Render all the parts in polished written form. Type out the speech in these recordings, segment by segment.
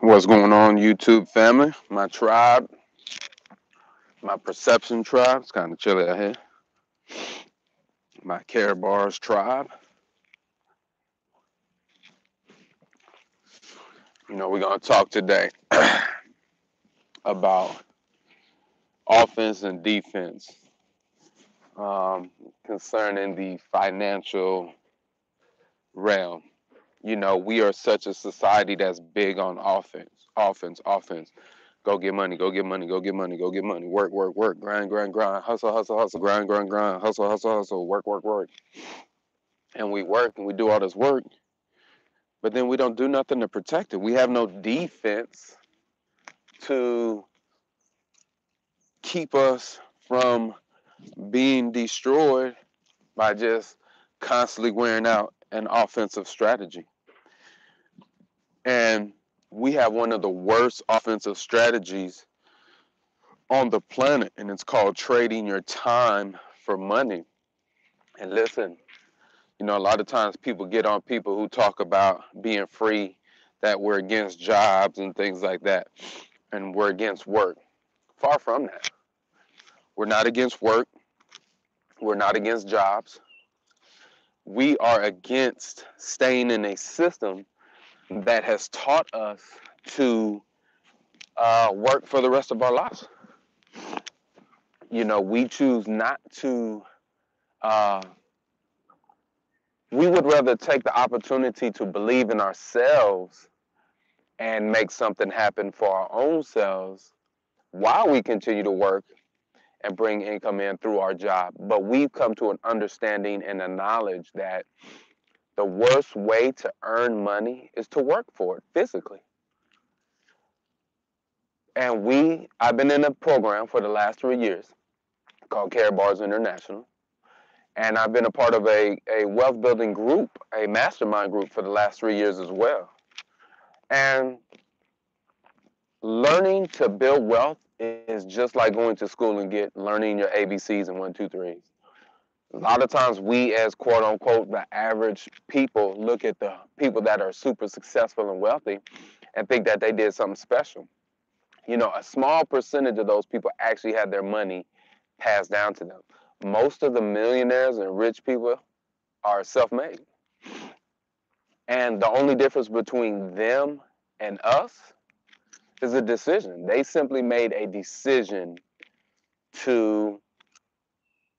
What's going on, YouTube family? My tribe, my perception tribe. It's kind of chilly out here. My Karatbars tribe. We're going to talk today about offense and defense concerning the financial realm. We are such a society that's big on offense. Go get money, go get money, go get money, go get money. Work, work, work. Grind, grind, grind. Hustle, hustle, hustle. Grind, grind, grind. Hustle, hustle, hustle. Work, work, work. And we work and we do all this work, but then we don't do nothing to protect it. We have no defense to keep us from being destroyed by just constantly wearing out an offensive strategy. And we have one of the worst offensive strategies on the planet, and it's called trading your time for money. And listen, a lot of times people get on people who talk about being free, that we're against jobs and things like that, and we're against work. Far from that. We're not against work. We're not against jobs. We are against staying in a system that has taught us to work for the rest of our lives. We choose not to. We would rather take the opportunity to believe in ourselves and make something happen for our own selves while we continue to work and bring income in through our job. But we've come to an understanding and a knowledge that the worst way to earn money is to work for it physically. And I've been in a program for the last 3 years called Karatbars International. And I've been a part of a wealth building group, a mastermind group for the last 3 years as well. And learning to build wealth is just like going to school and learning your ABCs and 1, 2, 3s. A lot of times we as quote unquote the average people look at the people that are super successful and wealthy and think that they did something special. A small percentage of those people actually had their money passed down to them. Most of the millionaires and rich people are self-made. And the only difference between them and us is a decision. They simply made a decision to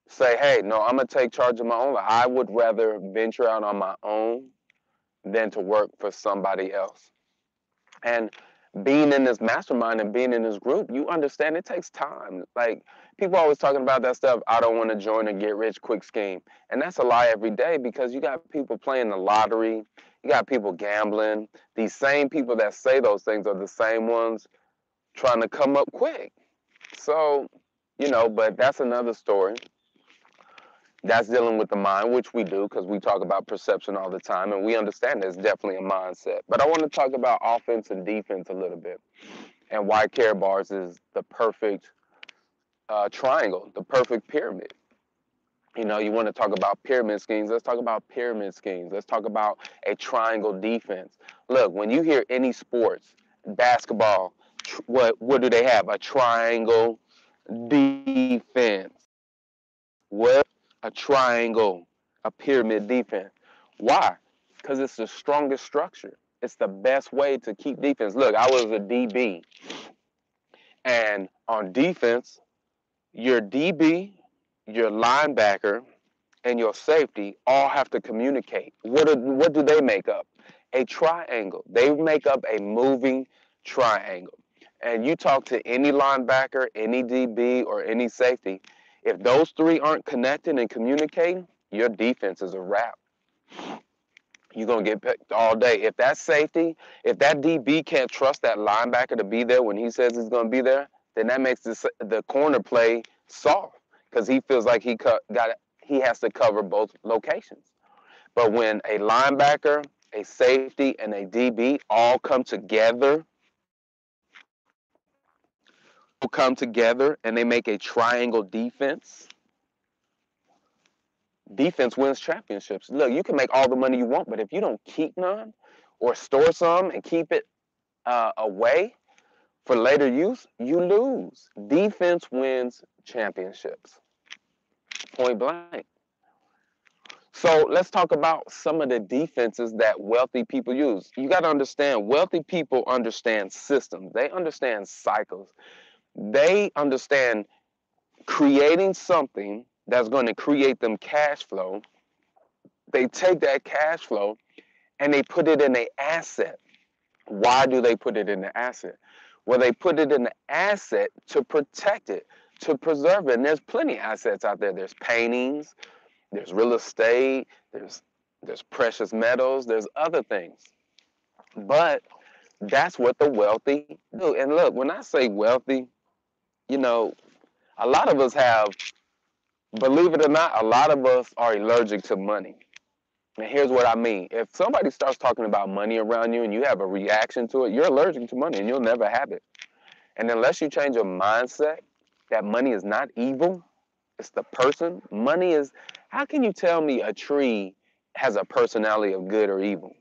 say, hey, no, I'm going to take charge of my own life. I would rather venture out on my own than to work for somebody else. And being in this mastermind and being in this group, you understand it takes time. Like, people always talking about that stuff, I don't want to join a get rich quick scheme. And that's a lie every day, because you got people playing the lottery, you got people gambling. These same people that say those things are the same ones trying to come up quick. So, but that's another story. That's dealing with the mind, which we do, because we talk about perception all the time, and we understand there's definitely a mindset. But I want to talk about offense and defense a little bit, and why Karatbars is the perfect triangle, the perfect pyramid. You want to talk about pyramid schemes, let's talk about pyramid schemes. Let's talk about a triangle defense. Look, when you hear any sports, basketball, what do they have? A triangle defense. What? A triangle, a pyramid defense. Why? Because it's the strongest structure. It's the best way to keep defense. Look, I was a DB. And on defense, your DB, your linebacker, and your safety all have to communicate. What do they make up? A triangle. They make up a moving triangle. And you talk to any linebacker, any DB, or any safety, if those three aren't connecting and communicating, your defense is a wrap. You're going to get picked all day. If that safety, if that DB can't trust that linebacker to be there when he says he's going to be there, then that makes the corner play soft, because he feels like he has to cover both locations. But when a linebacker, a safety, and a DB all come together and they make a triangle defense, defense wins championships. Look, you can make all the money you want, but if you don't keep none or store some and keep it away for later use, you lose. Defense wins championships. Point blank. So let's talk about some of the defenses that wealthy people use. You got to understand, wealthy people understand systems. They understand cycles. They understand creating something that's going to create them cash flow. They take that cash flow and they put it in an asset. Why do they put it in the asset? Well, they put it in the asset to protect it, to preserve it. And there's plenty of assets out there. There's paintings, there's real estate, there's precious metals, there's other things. But that's what the wealthy do. And look, when I say wealthy, you know, a lot of us have, believe it or not, a lot of us are allergic to money. And here's what I mean. If somebody starts talking about money around you and you have a reaction to it, you're allergic to money and you'll never have it. And unless you change your mindset that money is not evil, it's the person. Money is, how can you tell me a tree has a personality of good or evil?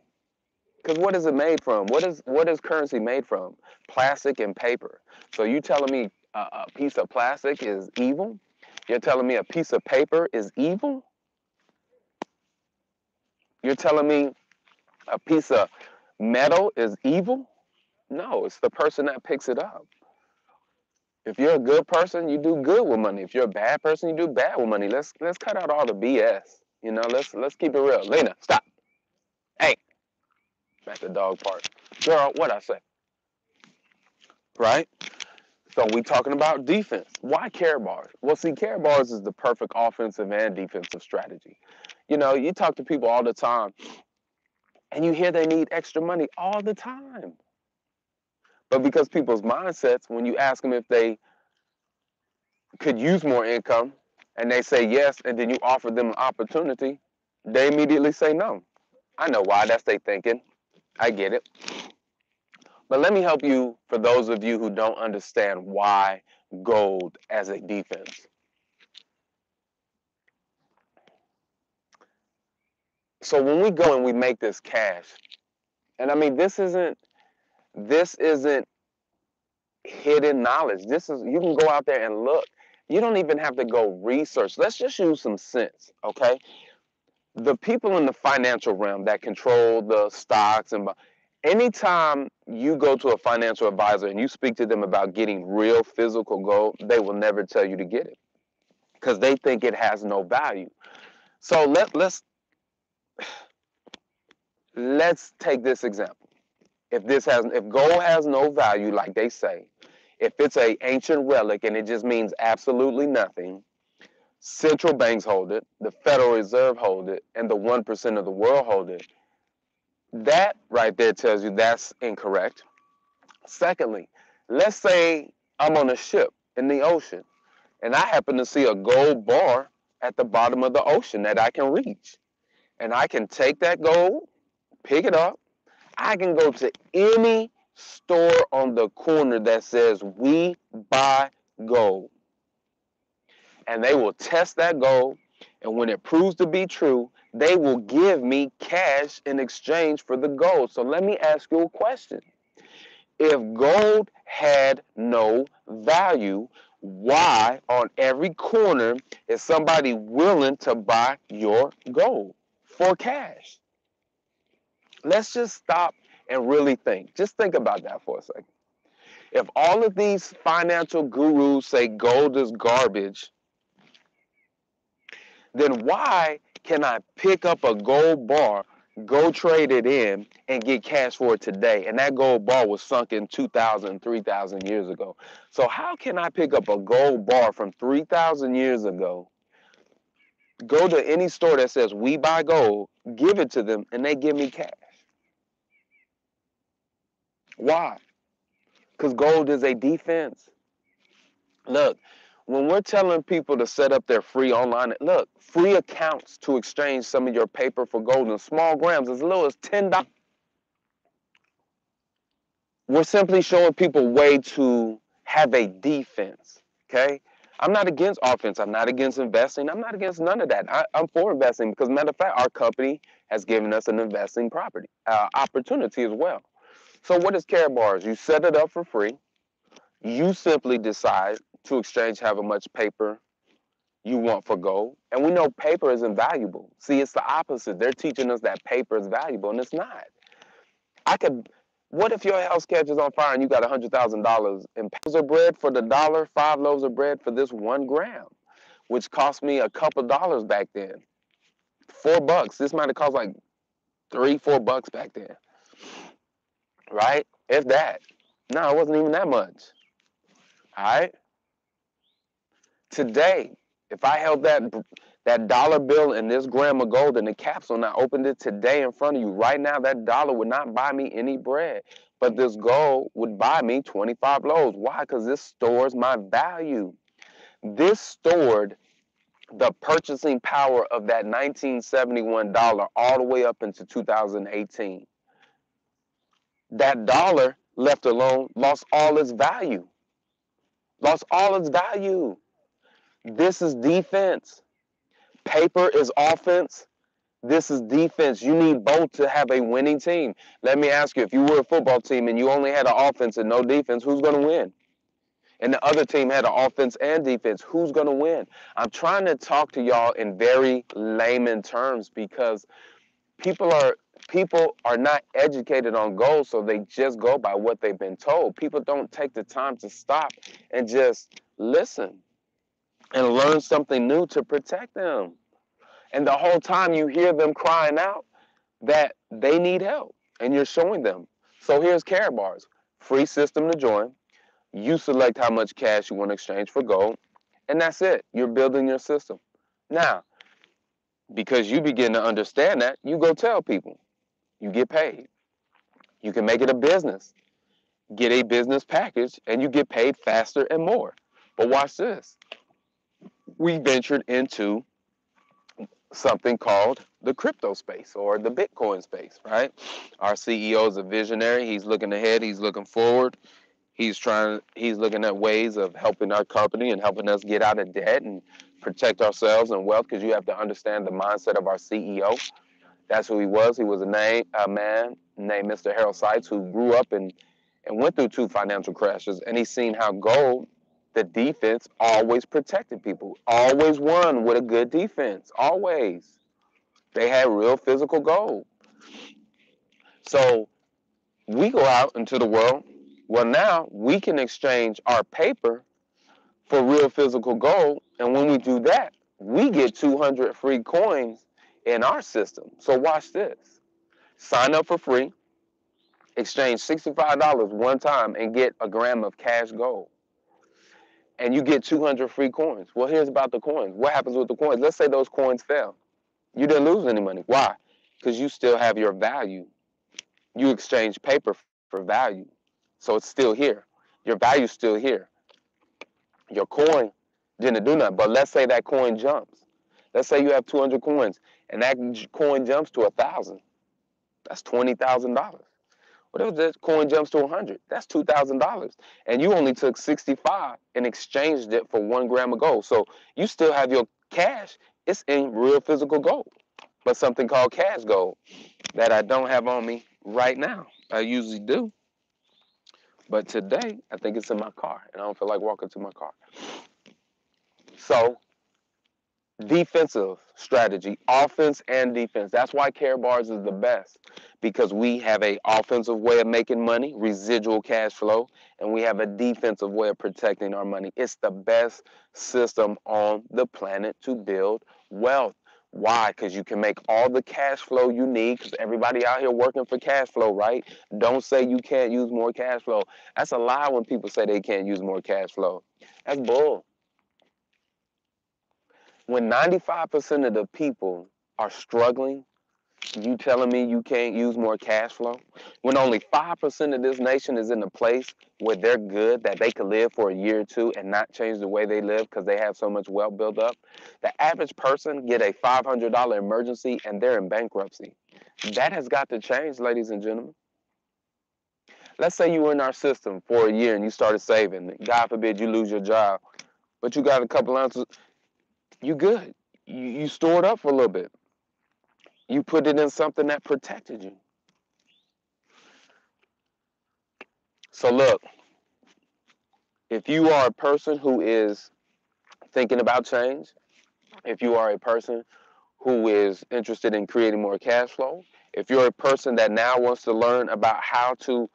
Because what is it made from? What is currency made from? Plastic and paper. So you telling me a piece of plastic is evil? You're telling me a piece of paper is evil? You're telling me a piece of metal is evil? No, it's the person that picks it up. If you're a good person, you do good with money. If you're a bad person, you do bad with money. Let's cut out all the BS. You know, let's keep it real. Lena, stop. Hey, at the dog park. Girl, what I say? Right? So we talking about defense. Why Karatbars? Well, see, Karatbars is the perfect offensive and defensive strategy. You know, you talk to people all the time, and you hear they need extra money all the time. But because people's mindsets, when you ask them if they could use more income, and they say yes, and then you offer them an opportunity, they immediately say no. I know why. That's their thinking. I get it. But let me help you for those of you who don't understand why gold as a defense. So when we go and we make this cash, and I mean this isn't hidden knowledge. This is, you can go out there and look. You don't even have to go research. Let's just use some sense, okay? The people in the financial realm that control the stocks and anytime you go to a financial advisor and you speak to them about getting real physical gold, they will never tell you to get it because they think it has no value. So let's take this example. If gold has no value, like they say, if it's a ancient relic and it just means absolutely nothing, central banks hold it, the Federal Reserve hold it, and the 1% of the world hold it. That right there tells you that's incorrect. Secondly, let's say I'm on a ship in the ocean and I happen to see a gold bar at the bottom of the ocean that I can reach. And I can take that gold, pick it up. I can go to any store on the corner that says we buy gold. And they will test that gold. And when it proves to be true, they will give me cash in exchange for the gold. So let me ask you a question. If gold had no value, why on every corner is somebody willing to buy your gold for cash? Let's just stop and really think. Just think about that for a second. If all of these financial gurus say gold is garbage, then why can I pick up a gold bar, go trade it in, and get cash for it today? And that gold bar was sunk in 2,000, 3,000 years ago. So how can I pick up a gold bar from 3,000 years ago, go to any store that says we buy gold, give it to them, and they give me cash? Why? Because gold is a defense. Look, when we're telling people to set up their free online, look, free accounts to exchange some of your paper for gold in small grams as little as $10. We're simply showing people a way to have a defense, okay? I'm not against offense. I'm not against investing. I'm not against none of that. I'm for investing because, matter of fact, our company has given us an investing opportunity as well. So what is Karatbars? You set it up for free. You simply decide to exchange however much paper you want for gold. And we know paper is invaluable. See, it's the opposite. They're teaching us that paper is valuable, and it's not. What if your house catches on fire and you got $100,000 in loaves of bread for the dollar, 5 loaves of bread for this 1 gram, which cost me a couple dollars back then. $4. This might have cost like $3, $4 back then, right? If that. No, it wasn't even that much. All right. Today, if I held that dollar bill and this gram of gold in the capsule and I opened it today in front of you, right now that dollar would not buy me any bread. But this gold would buy me 25 loaves. Why? Because this stores my value. This stored the purchasing power of that 1971 dollar all the way up into 2018. That dollar, left alone, lost all its value. Lost all its value. This is defense. Paper is offense. This is defense. You need both to have a winning team. Let me ask you, if you were a football team and you only had an offense and no defense, who's going to win? And the other team had an offense and defense, who's going to win? I'm trying to talk to y'all in very layman terms because people are not educated on goals, so they just go by what they've been told. People don't take the time to stop and just listen and learn something new to protect them. And the whole time you hear them crying out that they need help, and you're showing them. So here's Karatbars. Free system to join. You select how much cash you want to exchange for gold, and that's it. You're building your system. Now, because you begin to understand that, you go tell people. You get paid. You can make it a business. Get a business package, and you get paid faster and more. But watch this. We ventured into something called the crypto space or the Bitcoin space, right? Our CEO is a visionary. He's looking ahead. He's looking forward. He's looking at ways of helping our company and helping us get out of debt and protect ourselves and wealth, because you have to understand the mindset of our CEO. That's who he was. He was a man named Mr. Harold Sykes, who grew up and went through 2 financial crashes, and he's seen how gold, the defense, always protected people, always won with a good defense, always. They had real physical gold. So we go out into the world. Well, now we can exchange our paper for real physical gold, and when we do that, we get 200 free coins in our system. So watch this. Sign up for free, exchange $65 one time, and get a gram of cash gold. And you get 200 free coins. Well, here's about the coins. What happens with the coins? Let's say those coins fell. You didn't lose any money. Why? Because you still have your value. You exchange paper for value. So it's still here. Your value's still here. Your coin didn't do nothing. But let's say that coin jumps. Let's say you have 200 coins and that coin jumps to 1,000. That's $20,000. What if that coin jumps to 100? That's $2,000. And you only took 65 and exchanged it for 1 gram of gold. So you still have your cash. It's in real physical gold, but something called cash gold that I don't have on me right now. I usually do. But today, I think it's in my car, and I don't feel like walking to my car. So, defensive strategy, offense and defense. That's why Karatbars is the best, because we have a offensive way of making money, residual cash flow, and we have a defensive way of protecting our money. It's the best system on the planet to build wealth. Why? Because you can make all the cash flow you need, because everybody out here working for cash flow, right? Don't say you can't use more cash flow. That's a lie when people say they can't use more cash flow. That's bull. When 95% of the people are struggling, you telling me you can't use more cash flow? When only 5% of this nation is in a place where they're good, that they could live for a year or two and not change the way they live because they have so much wealth built up? The average person get a $500 emergency and they're in bankruptcy. That has got to change, ladies and gentlemen. Let's say you were in our system for a year and you started saving. God forbid you lose your job, but you got a couple ounces. You good. You stored up for a little bit. You put it in something that protected you. So look, if you are a person who is thinking about change, if you are a person who is interested in creating more cash flow, if you're a person that now wants to learn about how to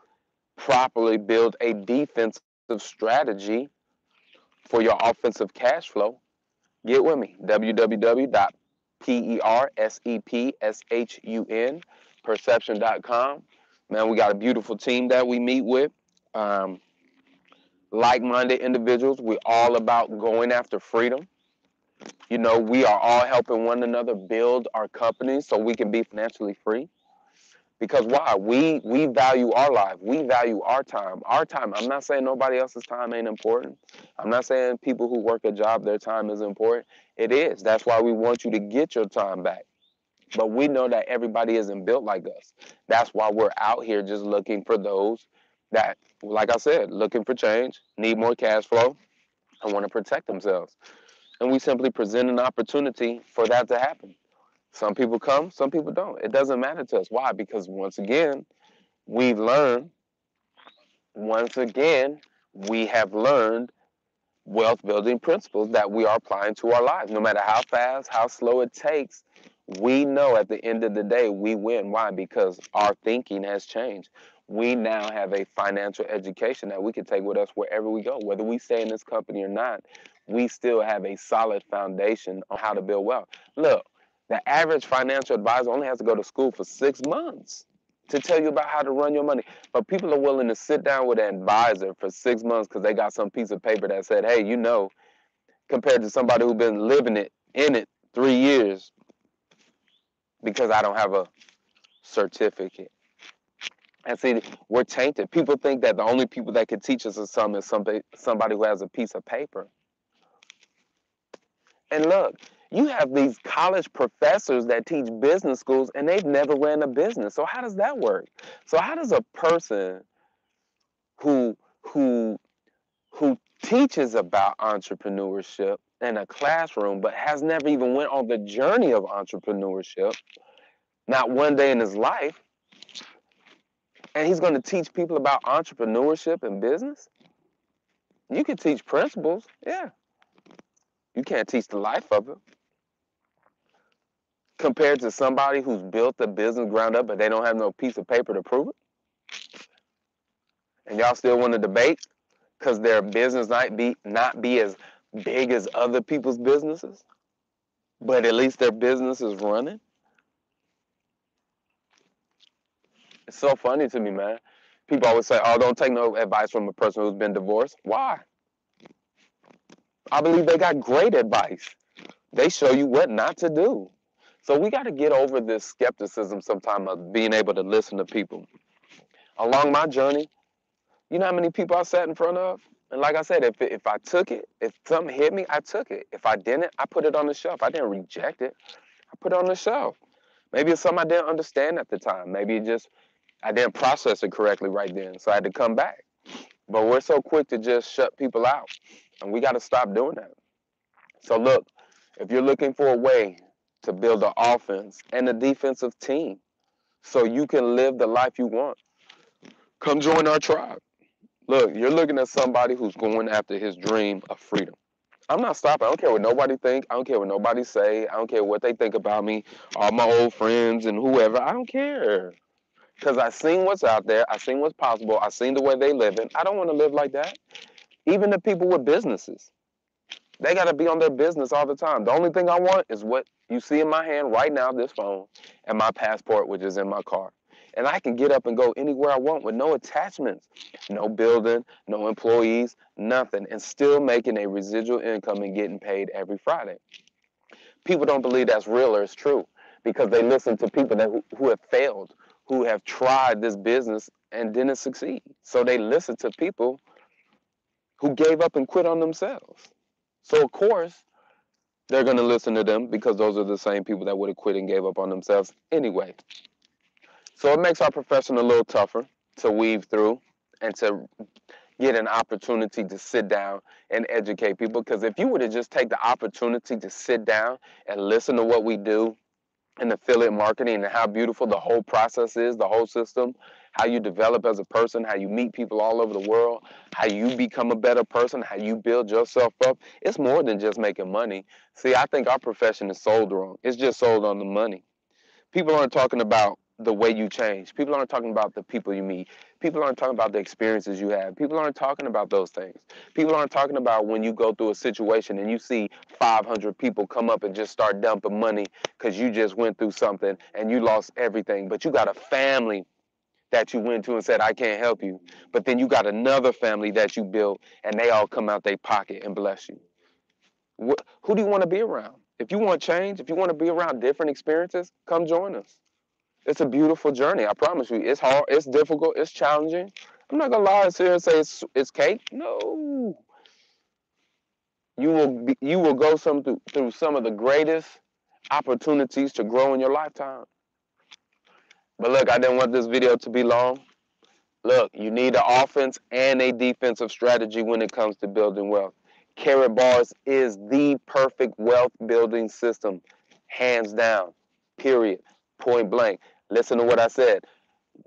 properly build a defensive strategy for your offensive cash flow, get with me. www.persepshun perception.com. Man, we got a beautiful team that we meet with. Um, Like-minded individuals. We're all about going after freedom. You know, we are all helping one another build our companies so we can be financially free. Because why? We value our life. We value our time. Our time. I'm not saying nobody else's time ain't important. I'm not saying people who work a job, their time is important. It is. That's why we want you to get your time back. But we know that everybody isn't built like us. That's why we're out here just looking for those that, like I said, looking for change, need more cash flow, and want to protect themselves. And we simply present an opportunity for that to happen. Some people come, some people don't. It doesn't matter to us. Why? Because we've learned, once again, we have learned wealth building principles that we are applying to our lives. No matter how fast, how slow it takes, we know at the end of the day we win. Why? Because our thinking has changed. We now have a financial education that we can take with us wherever we go. Whether we stay in this company or not, we still have a solid foundation on how to build wealth. Look, the average financial advisor only has to go to school for 6 months to tell you about how to run your money. But people are willing to sit down with an advisor for 6 months because they got some piece of paper that said, hey, you know, compared to somebody who's been living it, in it 3 years, because I don't have a certificate. And see, we're tainted. People think that the only people that can teach us something is somebody who has a piece of paper. And look, you have these college professors that teach business schools and they've never ran a business. So how does that work? So how does a person who who who teaches about entrepreneurship in a classroom but has never even went on the journey of entrepreneurship, not one day in his life, and he's going to teach people about entrepreneurship and business? You can teach principles, yeah. You can't teach the life of it. Compared to somebody who's built the business ground up, but they don't have no piece of paper to prove it. And y'all still want to debate because their business not be as big as other people's businesses, but at least their business is running. It's so funny to me, man. People always say, oh, don't take no advice from a person who's been divorced. Why? I believe they got great advice. They show you what not to do. So we got to get over this skepticism sometimes of being able to listen to people. Along my journey, you know how many people I sat in front of? And like I said, if I took it, if something hit me, I took it. If I didn't, I put it on the shelf. I didn't reject it. I put it on the shelf. Maybe it's something I didn't understand at the time. Maybe I didn't process it correctly right then, so I had to come back. But we're so quick to just shut people out, and we got to stop doing that. So look, if you're looking for a way to build an offense and a defensive team so you can live the life you want, come join our tribe. Look, you're looking at somebody who's going after his dream of freedom. I'm not stopping. I don't care what nobody think. I don't care what nobody say. I don't care what they think about me, all my old friends and whoever. I don't care. Because I seen what's out there. I seen what's possible. I seen the way they live in. I don't want to live like that. Even the people with businesses, they got to be on their business all the time. The only thing I want is what you see in my hand right now, this phone, and my passport, which is in my car. And I can get up and go anywhere I want with no attachments, no building, no employees, nothing, and still making a residual income and getting paid every Friday. People don't believe that's real or it's true because they listen to people who have failed, who have tried this business and didn't succeed. So they listen to people who gave up and quit on themselves. So, of course, they're going to listen to them because those are the same people that would have quit and gave up on themselves anyway. So it makes our profession a little tougher to weave through and to get an opportunity to sit down and educate people. Because if you were to just take the opportunity to sit down and listen to what we do in affiliate marketing and how beautiful the whole process is, the whole system, how you develop as a person, how you meet people all over the world, how you become a better person, how you build yourself up. It's more than just making money. See, I think our profession is sold wrong. It's just sold on the money. People aren't talking about the way you change. People aren't talking about the people you meet. People aren't talking about the experiences you have. People aren't talking about those things. People aren't talking about when you go through a situation and you see 500 people come up and just start dumping money because you just went through something and you lost everything. But you got a family that you went to and said, I can't help you. But then you got another family that you built and they all come out their pocket and bless you. Who do you want to be around? If you want change, if you want to be around different experiences, come join us. It's a beautiful journey. I promise you. It's hard. It's difficult. It's challenging. I'm not gonna lie and sit here and say it's cake. No, you will go through some of the greatest opportunities to grow in your lifetime. But look, I didn't want this video to be long. Look, you need an offense and a defensive strategy when it comes to building wealth. Karatbars is the perfect wealth building system, hands down. Period. Point blank. Listen to what I said.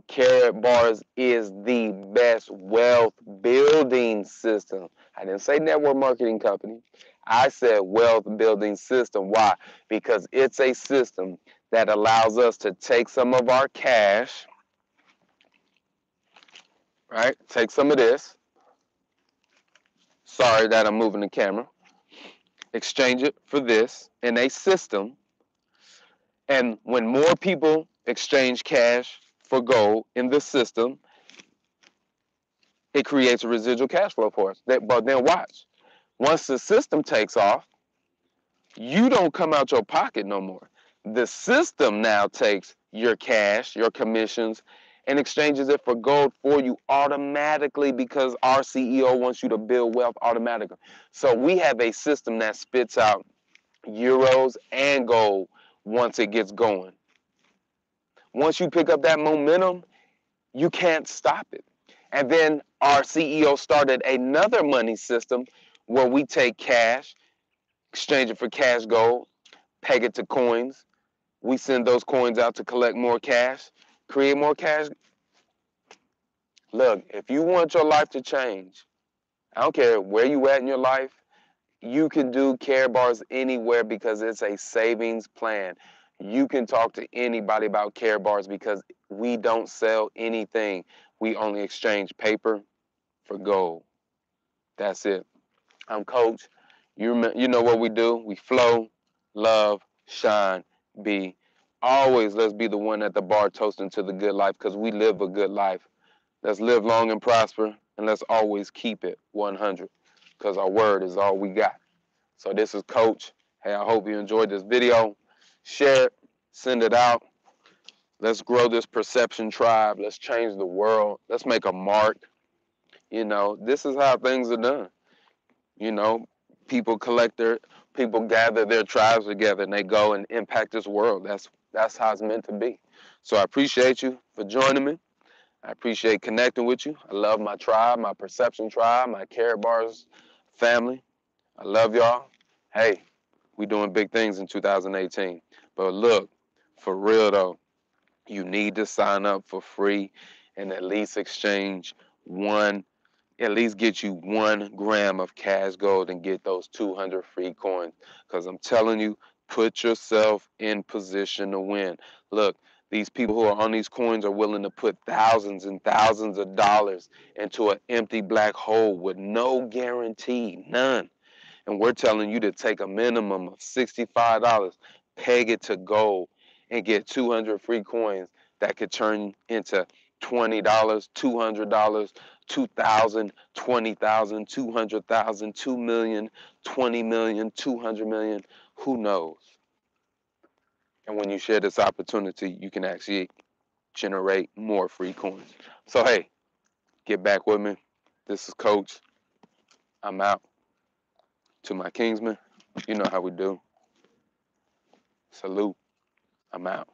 Karatbars is the best wealth building system. I didn't say network marketing company. I said wealth building system. Why? Because it's a system that allows us to take some of our cash, right? Take some of this. Sorry that I'm moving the camera. Exchange it for this in a system. And when more people exchange cash for gold in the system, it creates a residual cash flow for us. But then watch. Once the system takes off, you don't come out your pocket no more. The system now takes your cash, your commissions, and exchanges it for gold for you automatically because our CEO wants you to build wealth automatically. So we have a system that spits out euros and gold once it gets going. Once you pick up that momentum, you can't stop it. And then our CEO started another money system where we take cash, exchange it for cash gold, peg it to coins. We send those coins out to collect more cash, create more cash. Look, if you want your life to change, I don't care where you at in your life, you can do Karatbars anywhere because it's a savings plan. You can talk to anybody about Karatbars because we don't sell anything. We only exchange paper for gold. That's it. I'm Coach. You know what we do. We flow, love, shine, be. Always let's be the one at the bar toasting to the good life because we live a good life. Let's live long and prosper, and let's always keep it 100 because our word is all we got. So this is Coach. Hey, I hope you enjoyed this video. Share it, send it out. Let's grow this perception tribe. Let's change the world. Let's make a mark. You know, this is how things are done. You know, people gather their tribes together and they go and impact this world. That's how it's meant to be. So I appreciate you for joining me. I appreciate connecting with you. I love my tribe, my perception tribe, my Karatbars family. I love y'all. Hey, we doing big things in 2018. But look, for real though, you need to sign up for free and at least exchange at least get you 1 gram of cash gold and get those 200 free coins. Because I'm telling you, put yourself in position to win. Look, these people who are on these coins are willing to put thousands and thousands of dollars into an empty black hole with no guarantee, none. And we're telling you to take a minimum of $65, peg it to gold, and get 200 free coins that could turn into $20, $200, 2,000, 20,000, 200,000, 2 million, 20 million, 200 million. Who knows? And when you share this opportunity, you can actually generate more free coins. So, hey, get back with me. This is Coach. I'm out. To my Kingsmen, you know how we do. Salute. I'm out.